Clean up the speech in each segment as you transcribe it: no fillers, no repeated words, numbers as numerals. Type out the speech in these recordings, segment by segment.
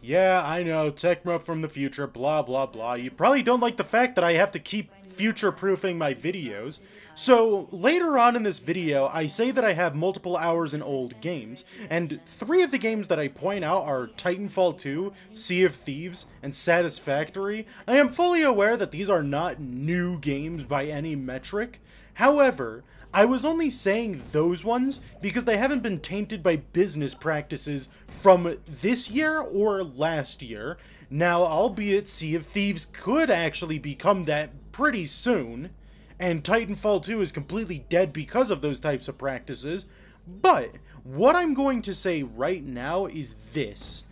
Yeah, I know, Techmo from the future, blah blah blah. You probably don't like the fact that I have to keep future-proofing my videos. So, later on in this video, I say that I have multiple hours in old games, and 3 of the games that I point out are Titanfall 2, Sea of Thieves, and Satisfactory. I am fully aware that these are not new games by any metric. However, I was only saying those ones because they haven't been tainted by business practices from this year or last year. Now, albeit Sea of Thieves could actually become that pretty soon, and Titanfall 2 is completely dead because of those types of practices, but what I'm going to say right now is this.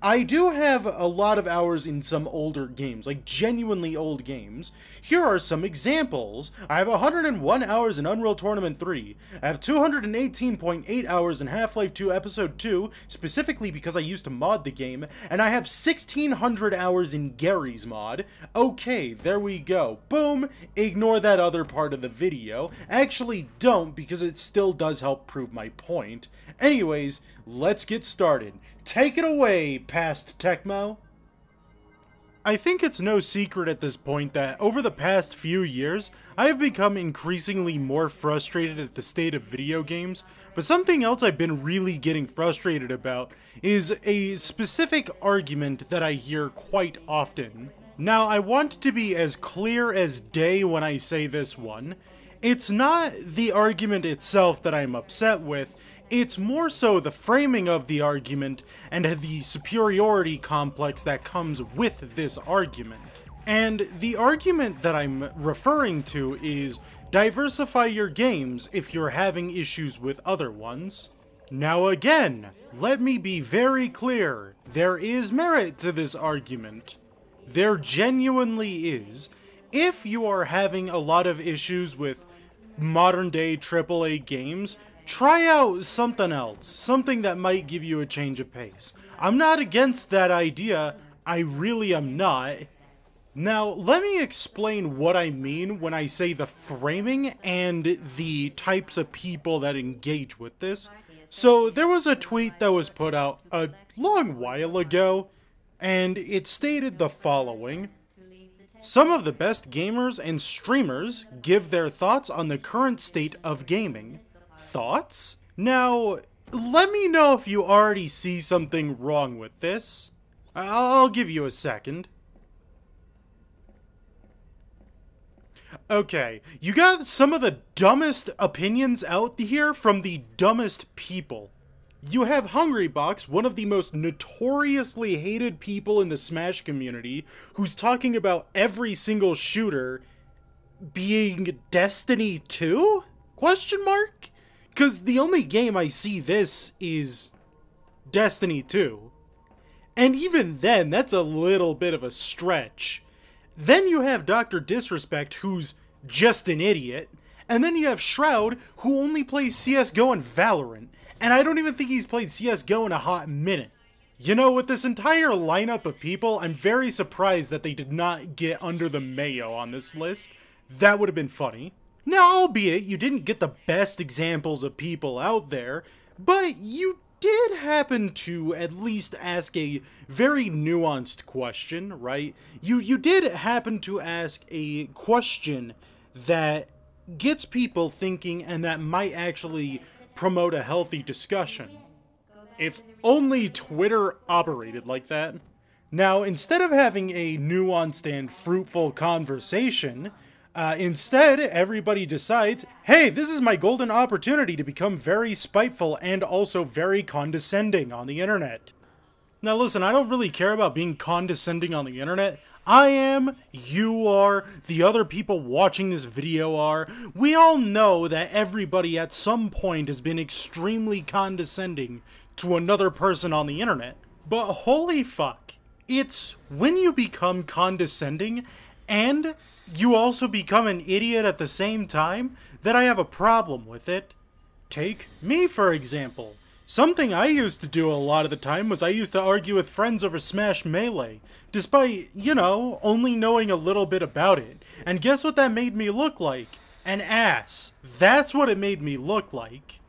I do have a lot of hours in some older games, like genuinely old games. Here are some examples. I have 101 hours in Unreal Tournament 3. I have 218.8 hours in Half-Life 2 Episode 2, specifically because I used to mod the game, and I have 1,600 hours in Gary's mod. Okay, there we go. Boom! Ignore that other part of the video. Actually, don't, because it still does help prove my point. Anyways, let's get started. Take it away, past Techmo. I think it's no secret at this point that over the past few years, I have become increasingly more frustrated at the state of video games, but something else I've been really getting frustrated about is a specific argument that I hear quite often. Now, I want to be as clear as day when I say this one. It's not the argument itself that I'm upset with, it's more so the framing of the argument and the superiority complex that comes with this argument. And the argument that I'm referring to is diversify your games if you're having issues with other ones. Now again, let me be very clear, there is merit to this argument. There genuinely is. If you are having a lot of issues with modern day AAA games, try out something else, something that might give you a change of pace. I'm not against that idea, I really am not. Now, let me explain what I mean when I say the framing and the types of people that engage with this. So, there was a tweet that was put out a long while ago, and it stated the following. Some of the best gamers and streamers give their thoughts on the current state of gaming. Thoughts? Now, let me know if you already see something wrong with this. I'll give you a second. Okay, you got some of the dumbest opinions out here from the dumbest people. You have Hungrybox, one of the most notoriously hated people in the Smash community, who's talking about every single shooter being Destiny 2? Question mark? Because the only game I see this is Destiny 2. And even then, that's a little bit of a stretch. Then you have Dr. Disrespect, who's just an idiot. And then you have Shroud, who only plays CSGO and Valorant. And I don't even think he's played CSGO in a hot minute. You know, with this entire lineup of people, I'm very surprised that they did not get under the mayo on this list. That would have been funny. Now, albeit you didn't get the best examples of people out there, but you did happen to at least ask a very nuanced question, right? You did happen to ask a question that gets people thinking and that might actually promote a healthy discussion. If only Twitter operated like that. Now, instead of having a nuanced and fruitful conversation, instead, everybody decides, hey, this is my golden opportunity to become very spiteful and also very condescending on the internet. Now listen, I don't really care about being condescending on the internet. I am, you are, the other people watching this video are. We all know that everybody at some point has been extremely condescending to another person on the internet. But holy fuck, it's when you become condescending and you also become an idiot at the same time that I have a problem with it. Take me, for example. Something I used to do a lot of the time was I used to argue with friends over Smash Melee, despite, you know, only knowing a little bit about it. And guess what that made me look like? An ass. That's what it made me look like.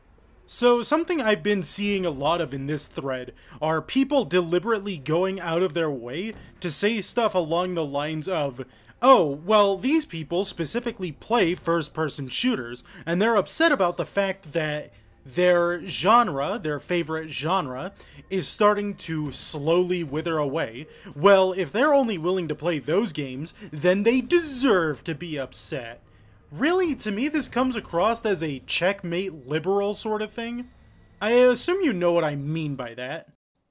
So something I've been seeing a lot of in this thread are people deliberately going out of their way to say stuff along the lines of, oh, well, these people specifically play first-person shooters, and they're upset about the fact that their genre, their favorite genre, is starting to slowly wither away. Well, if they're only willing to play those games, then they deserve to be upset. Really, to me, this comes across as a checkmate liberal sort of thing. I assume you know what I mean by that.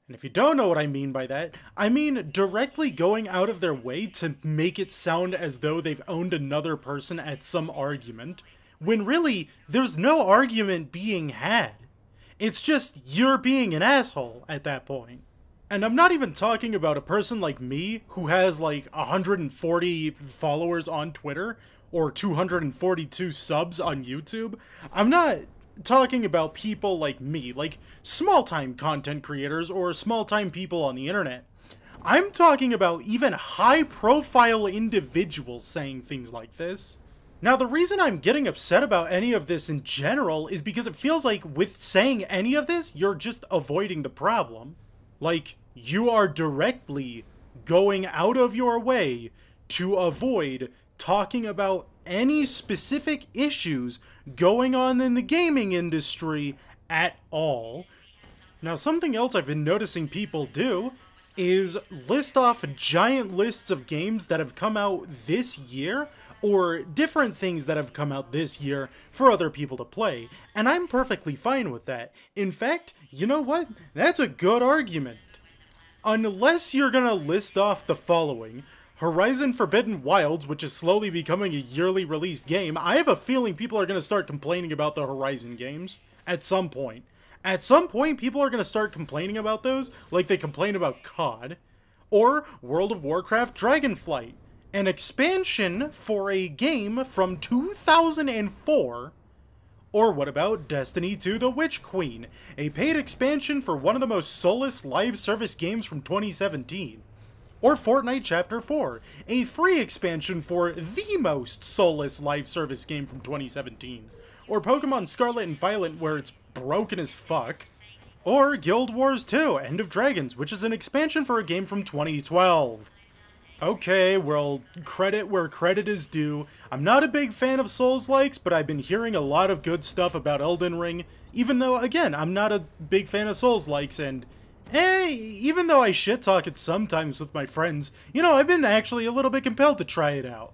And if you don't know what I mean by that, I mean directly going out of their way to make it sound as though they've owned another person at some argument, when really, there's no argument being had. It's just you're being an asshole at that point. And I'm not even talking about a person like me who has like 140 followers on Twitter or 242 subs on YouTube. I'm not talking about people like me, like small-time content creators or small-time people on the internet. I'm talking about even high-profile individuals saying things like this. Now, the reason I'm getting upset about any of this in general is because it feels like with saying any of this, you're just avoiding the problem. Like, you are directly going out of your way to avoid talking about any specific issues going on in the gaming industry at all. Now, something else I've been noticing people do is list off giant lists of games that have come out this year, or different things that have come out this year for other people to play, and I'm perfectly fine with that. In fact, you know what? That's a good argument. Unless you're gonna list off the following: Horizon Forbidden Wilds, which is slowly becoming a yearly released game. I have a feeling people are gonna start complaining about the Horizon games at some point. At some point, people are going to start complaining about those like they complain about COD. Or World of Warcraft Dragonflight, an expansion for a game from 2004. Or what about Destiny 2 The Witch Queen, a paid expansion for one of the most soulless live service games from 2017. Or Fortnite Chapter 4, a free expansion for the most soulless live service game from 2017. Or Pokemon Scarlet and Violet, where it's broken as fuck. Or Guild Wars 2, End of Dragons, which is an expansion for a game from 2012. Okay, well, credit where credit is due. I'm not a big fan of Souls-likes, but I've been hearing a lot of good stuff about Elden Ring, even though, again, I'm not a big fan of Souls-likes, and even though I shit-talk it sometimes with my friends, you know, I've been actually a little bit compelled to try it out.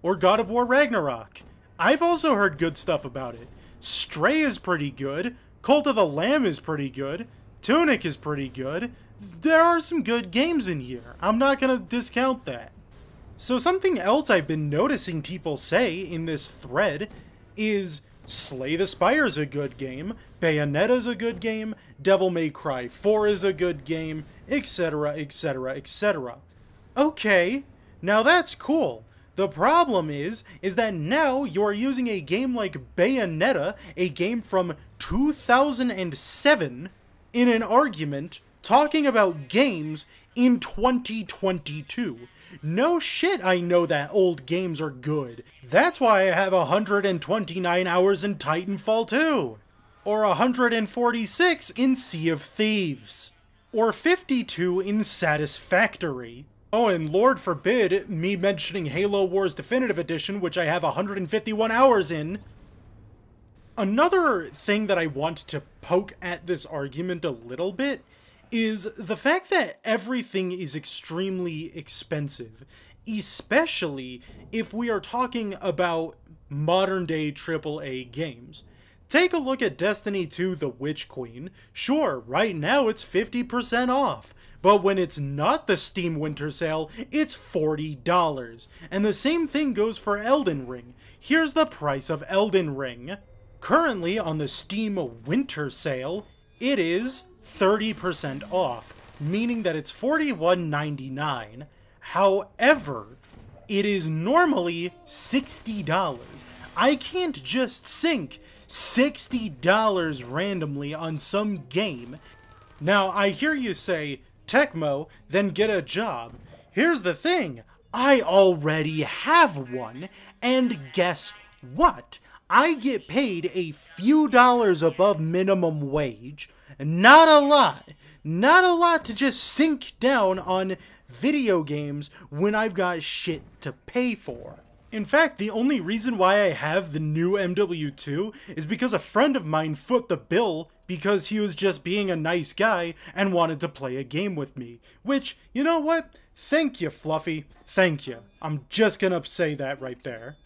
Or God of War Ragnarok. I've also heard good stuff about it. Stray is pretty good, Cult of the Lamb is pretty good, Tunic is pretty good. There are some good games in here. I'm not gonna discount that. So something else I've been noticing people say in this thread is Slay the Spire's a good game, Bayonetta's a good game, Devil May Cry 4 is a good game, etc, etc, etc. Okay, now that's cool. The problem is that now you're using a game like Bayonetta, a game from 2007, in an argument talking about games in 2022. No shit, I know that old games are good. That's why I have 129 hours in Titanfall 2. Or 146 in Sea of Thieves. Or 52 in Satisfactory. Oh, and Lord forbid me mentioning Halo Wars Definitive Edition, which I have 151 hours in. Another thing that I want to poke at this argument a little bit is the fact that everything is extremely expensive, especially if we are talking about modern-day AAA games. Take a look at Destiny 2 The Witch Queen. Sure, right now it's 50% off. But when it's not the Steam Winter Sale, it's $40. And the same thing goes for Elden Ring. Here's the price of Elden Ring. Currently, on the Steam Winter Sale, it is 30% off, meaning that it's $41.99. However, it is normally $60. I can't just sink $60 randomly on some game. Now, I hear you say, Techmo, then get a job. Here's the thing, I already have one, and guess what? I get paid a few dollars above minimum wage. Not a lot. Not a lot to just sink down on video games when I've got shit to pay for. In fact, the only reason why I have the new MW2 is because a friend of mine foot the bill because he was just being a nice guy and wanted to play a game with me. Which, you know what? Thank you, Fluffy. Thank you. I'm just gonna say that right there.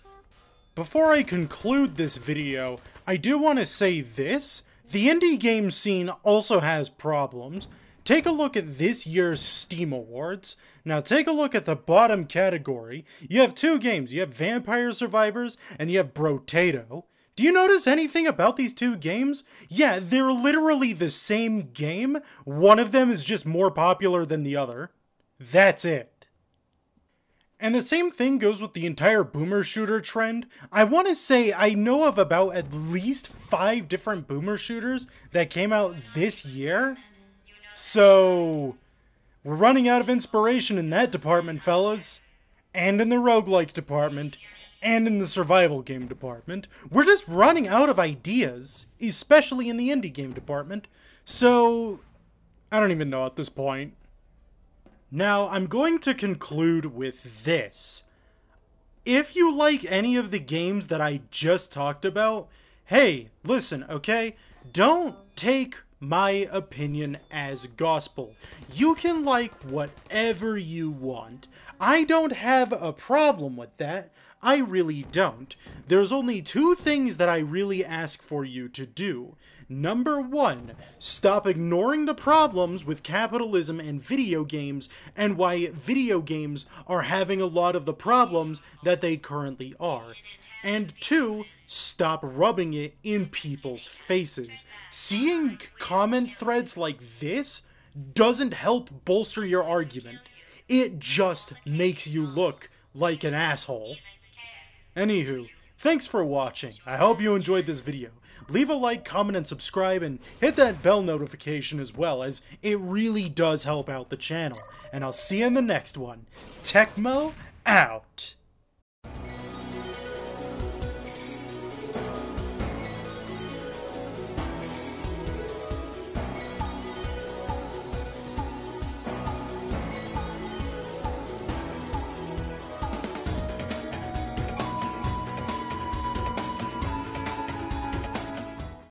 Before I conclude this video, I do want to say this. The indie game scene also has problems. Take a look at this year's Steam Awards. Now take a look at the bottom category. You have two games. You have Vampire Survivors and you have Brotato. Do you notice anything about these two games? Yeah, they're literally the same game. One of them is just more popular than the other. That's it. And the same thing goes with the entire boomer shooter trend. I want to say I know of about at least 5 different boomer shooters that came out this year. So, we're running out of inspiration in that department, fellas. And in the roguelike department. And in the survival game department. We're just running out of ideas. Especially in the indie game department. So, I don't even know at this point. Now, I'm going to conclude with this. If you like any of the games that I just talked about, hey, listen, okay? Don't take my opinion as gospel. You can like whatever you want. I don't have a problem with that. I really don't. There's only 2 things that I really ask for you to do. Number 1, stop ignoring the problems with capitalism and video games and why video games are having a lot of the problems that they currently are. And 2, stop rubbing it in people's faces. Seeing comment threads like this doesn't help bolster your argument. It just makes you look like an asshole. Anywho, thanks for watching. I hope you enjoyed this video. Leave a like, comment, and subscribe, and hit that bell notification as well, as it really does help out the channel. And I'll see you in the next one. Techmo, out!